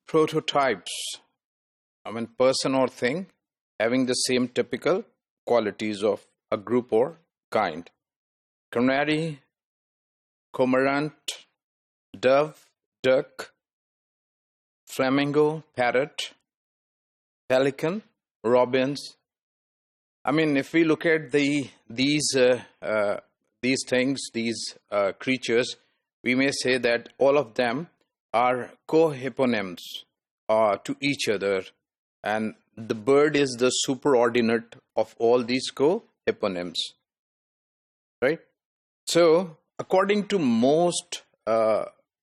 prototypes. Person or thing having the same typical qualities of a group or kind. Canary, cormorant, dove, duck, flamingo, parrot, pelican, robins. If we look at these things, these creatures, we may say that all of them are co-hyponyms to each other, and the bird is the superordinate of all these co-hyponyms, right? So, according to most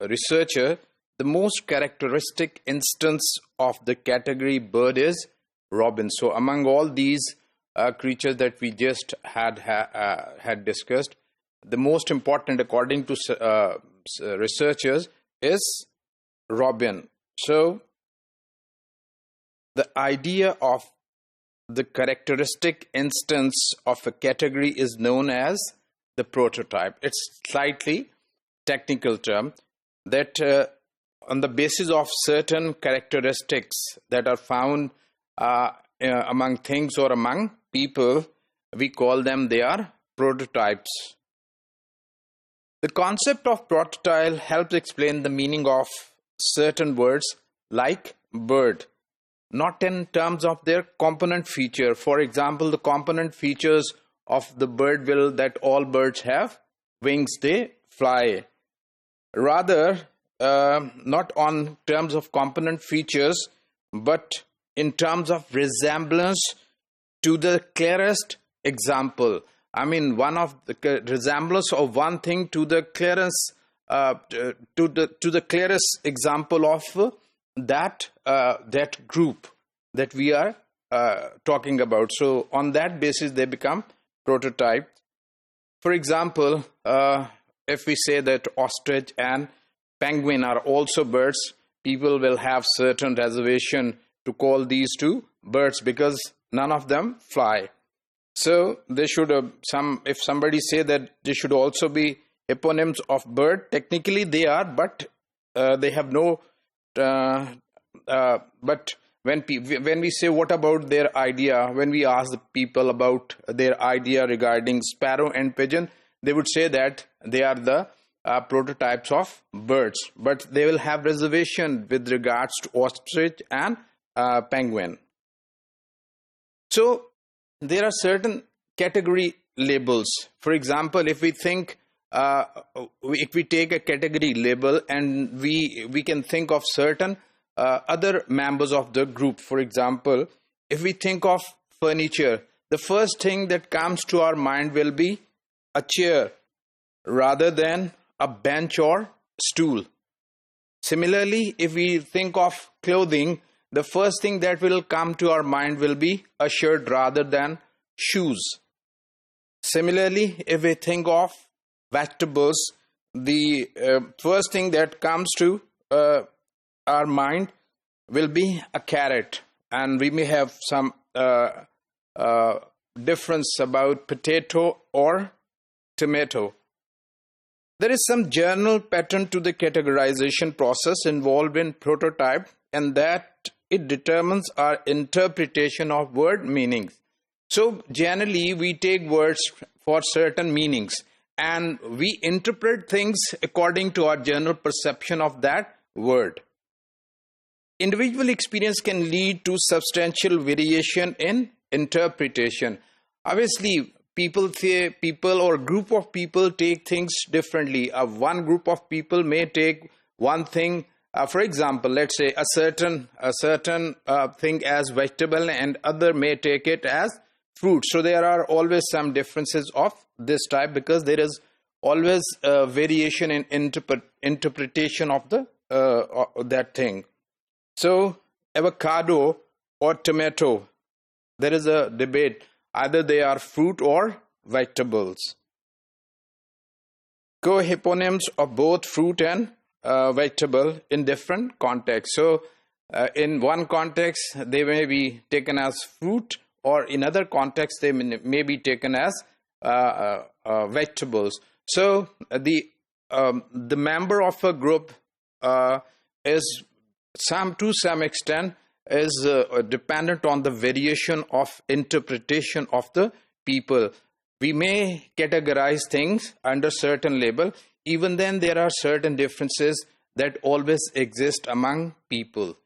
researchers, the most characteristic instance of the category bird is robin. So, among all these creatures that we just had discussed, the most important, according to researchers, is robin. So, the idea of the characteristic instance of a category is known as the prototype. It's slightly technical term that on the basis of certain characteristics that are found among things or among people, we call them, they are prototypes. The concept of prototype helps explain the meaning of certain words like bird, not in terms of their component feature. For example, the component features of the bird will that all birds have wings, they fly. Rather, not on terms of component features, but in terms of resemblance to the clearest example. One of the resemblance of one thing to the clearest to the clearest example of that group that we are talking about. So on that basis, they become prototype. For example, if we say that ostrich and penguin are also birds, people will have certain reservation to call these two birds because none of them fly. So they should if somebody say that they should also be eponyms of bird, technically they are, but they have no. But when we say what about their idea, when we ask the people about their idea regarding sparrow and pigeon, they would say that they are the prototypes of birds, but they will have reservation with regards to ostrich and penguin. So there are certain category labels. For example, if we think, if we take a category label and we can think of certain other members of the group. For example, if we think of furniture, the first thing that comes to our mind will be a chair rather than a bench or stool. Similarly, if we think of clothing, the first thing that will come to our mind will be a shirt rather than shoes. Similarly, if we think of vegetables, the first thing that comes to our mind will be a carrot, and we may have some difference about potato or tomato. There is some general pattern to the categorization process involved in prototype, and that it determines our interpretation of word meanings. So generally we take words for certain meanings and we interpret things according to our general perception of that word. Individual experience can lead to substantial variation in interpretation. Obviously, people or group of people take things differently. One group of people may take one thing, for example, let's say a certain thing as vegetable, and other may take it as fruit. So there are always some differences of this type because there is always variation in interpretation of the that thing. So avocado or tomato, there is a debate. Either they are fruit or vegetables. Co-hyponyms of both fruit and vegetable in different contexts. So in one context, they may be taken as fruit, or in other contexts, they may be taken as vegetables. So the member of a group is to some extent is dependent on the variation of interpretation of the people. We may categorize things under certain label. Even then, there are certain differences that always exist among people.